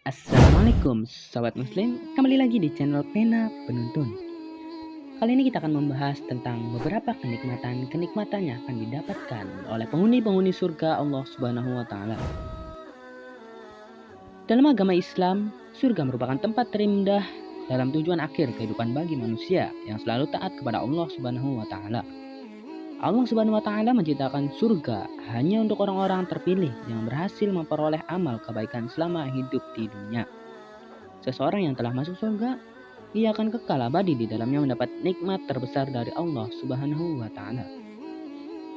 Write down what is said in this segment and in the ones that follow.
Assalamualaikum Sobat Muslim, kembali lagi di channel Pena Penuntun. Kali ini kita akan membahas tentang beberapa kenikmatan yang akan didapatkan oleh penghuni-penghuni surga Allah Subhanahu wa Ta'ala. Dalam agama Islam, surga merupakan tempat terindah dalam tujuan akhir kehidupan bagi manusia yang selalu taat kepada Allah Subhanahu wa Ta'ala. Allah Subhanahu wa Ta'ala menciptakan surga hanya untuk orang-orang terpilih yang berhasil memperoleh amal kebaikan selama hidup di dunia. Seseorang yang telah masuk surga, ia akan kekal abadi di dalamnya mendapat nikmat terbesar dari Allah Subhanahu wa Ta'ala.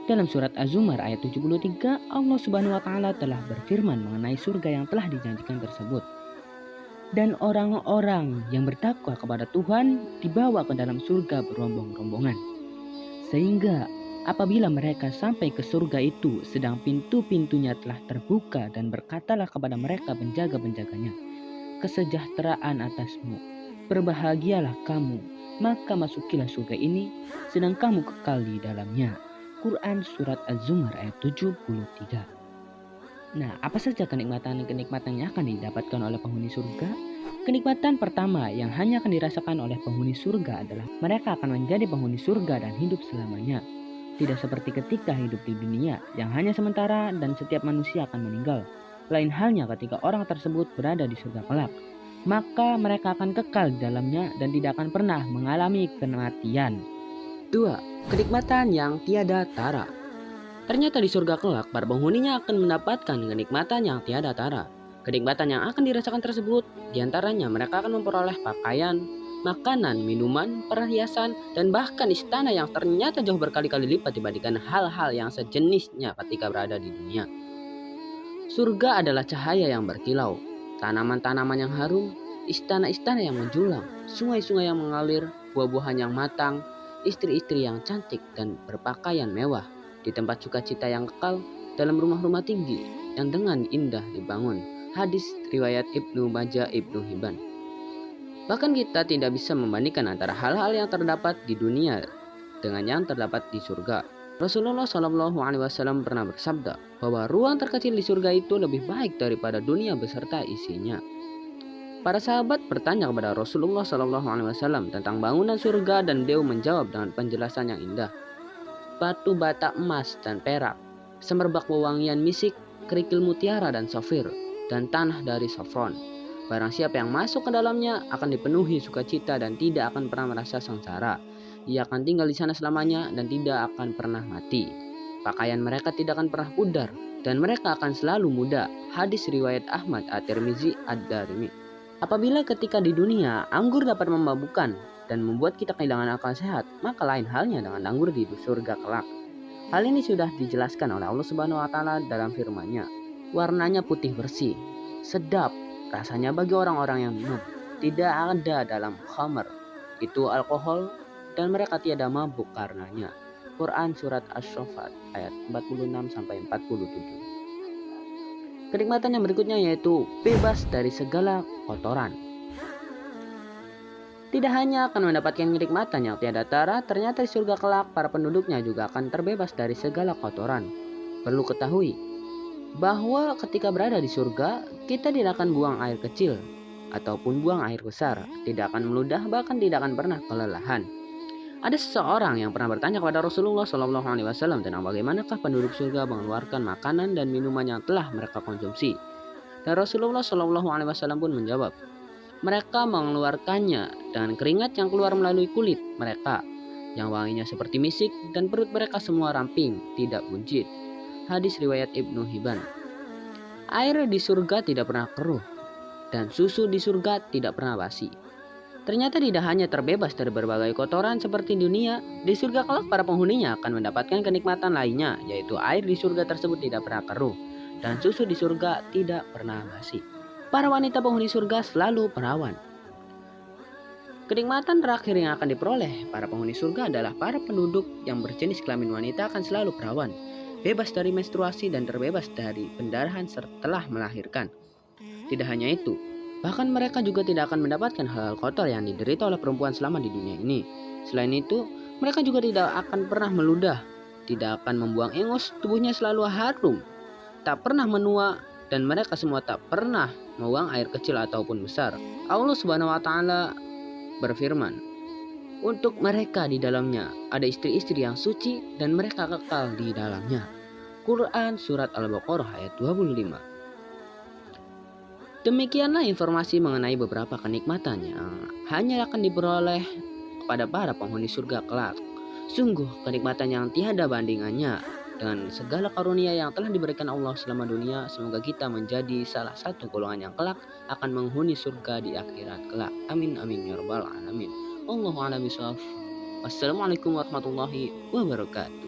Dalam surat Az-Zumar ayat 73, Allah Subhanahu wa Ta'ala telah berfirman mengenai surga yang telah dijanjikan tersebut. Dan orang-orang yang bertakwa kepada Tuhan dibawa ke dalam surga berombong-rombongan. Sehingga apabila mereka sampai ke surga itu, sedang pintu-pintunya telah terbuka, dan berkatalah kepada mereka penjaga-penjaganya, kesejahteraan atasmu, berbahagialah kamu, maka masukilah surga ini, sedang kamu kekal di dalamnya. Quran Surat Az-Zumar ayat 73. Nah, apa saja kenikmatan-kenikmatan yang akan didapatkan oleh penghuni surga? Kenikmatan pertama yang hanya akan dirasakan oleh penghuni surga adalah mereka akan menjadi penghuni surga dan hidup selamanya. Tidak seperti ketika hidup di dunia yang hanya sementara dan setiap manusia akan meninggal. Lain halnya ketika orang tersebut berada di surga kelak, maka mereka akan kekal di dalamnya dan tidak akan pernah mengalami kematian. 2. Kenikmatan yang tiada tara. Ternyata di surga kelak, para penghuninya akan mendapatkan kenikmatan yang tiada tara. Kenikmatan yang akan dirasakan tersebut diantaranya mereka akan memperoleh pakaian, makanan, minuman, perhiasan, dan bahkan istana yang ternyata jauh berkali-kali lipat dibandingkan hal-hal yang sejenisnya ketika berada di dunia. Surga adalah cahaya yang berkilau, tanaman-tanaman yang harum, istana-istana yang menjulang, sungai-sungai yang mengalir, buah-buahan yang matang, istri-istri yang cantik dan berpakaian mewah, di tempat sukacita yang kekal, dalam rumah-rumah tinggi yang dengan indah dibangun. Hadis riwayat Ibnu Majah Ibnu Hibban. Bahkan kita tidak bisa membandingkan antara hal-hal yang terdapat di dunia dengan yang terdapat di surga. Rasulullah Shallallahu Alaihi Wasallam pernah bersabda bahwa ruang terkecil di surga itu lebih baik daripada dunia beserta isinya. Para sahabat bertanya kepada Rasulullah Shallallahu Alaihi Wasallam tentang bangunan surga, dan beliau menjawab dengan penjelasan yang indah. Batu bata emas dan perak, semerbak wewangian misik, kerikil mutiara dan safir, dan tanah dari safron. Barang siapa yang masuk ke dalamnya akan dipenuhi sukacita dan tidak akan pernah merasa sengsara. Ia akan tinggal di sana selamanya dan tidak akan pernah mati. Pakaian mereka tidak akan pernah pudar dan mereka akan selalu muda. Hadis riwayat Ahmad At-Tirmizi Ad-Darimi. Apabila ketika di dunia anggur dapat memabukkan dan membuat kita kehilangan akal sehat, maka lain halnya dengan anggur di surga kelak. Hal ini sudah dijelaskan oleh Allah Subhanahu wa Ta'ala dalam firman-Nya. Warnanya putih bersih, sedap rasanya bagi orang-orang yang minum. Tidak ada dalam khamr itu alkohol, dan mereka tiada mabuk karenanya. Quran Surat Asy-Syaffat ayat 46-47. Kenikmatan yang berikutnya yaitu bebas dari segala kotoran. Tidak hanya akan mendapatkan kenikmatan yang tiada tara, ternyata di surga kelak para penduduknya juga akan terbebas dari segala kotoran. Perlu ketahui bahwa ketika berada di surga, kita tidak akan buang air kecil ataupun buang air besar, tidak akan meludah, bahkan tidak akan pernah kelelahan. Ada seseorang yang pernah bertanya kepada Rasulullah Shallallahu Alaihi Wasallam tentang bagaimanakah penduduk surga mengeluarkan makanan dan minuman yang telah mereka konsumsi. Dan Rasulullah Shallallahu Alaihi Wasallam pun menjawab, mereka mengeluarkannya dengan keringat yang keluar melalui kulit mereka, yang wanginya seperti misik, dan perut mereka semua ramping, tidak buncit. Hadis riwayat Ibnu Hibban. Air di surga tidak pernah keruh, dan susu di surga tidak pernah basi. Ternyata tidak hanya terbebas dari berbagai kotoran seperti dunia, di surga kelak para penghuninya akan mendapatkan kenikmatan lainnya, yaitu air di surga tersebut tidak pernah keruh, dan susu di surga tidak pernah basi. Para wanita penghuni surga selalu perawan. Kenikmatan terakhir yang akan diperoleh para penghuni surga adalah para penduduk yang berjenis kelamin wanita akan selalu perawan, bebas dari menstruasi dan terbebas dari pendarahan setelah melahirkan. Tidak hanya itu, bahkan mereka juga tidak akan mendapatkan hal-hal kotor yang diderita oleh perempuan selama di dunia ini. Selain itu, mereka juga tidak akan pernah meludah, tidak akan membuang ingus, tubuhnya selalu harum, tak pernah menua, dan mereka semua tak pernah membuang air kecil ataupun besar. Allah Subhanahu wa taala berfirman, untuk mereka di dalamnya ada istri-istri yang suci dan mereka kekal di dalamnya. Quran Surat Al-Baqarah ayat 25. Demikianlah informasi mengenai beberapa kenikmatan yang hanya akan diperoleh kepada para penghuni surga kelak. Sungguh kenikmatan yang tiada bandingannya. Dengan segala karunia yang telah diberikan Allah selama dunia, semoga kita menjadi salah satu golongan yang kelak akan menghuni surga di akhirat kelak. Amin amin ya rabbal alamin. Allahu a'lam bishawab. Wassalamualaikum warahmatullahi wabarakatuh.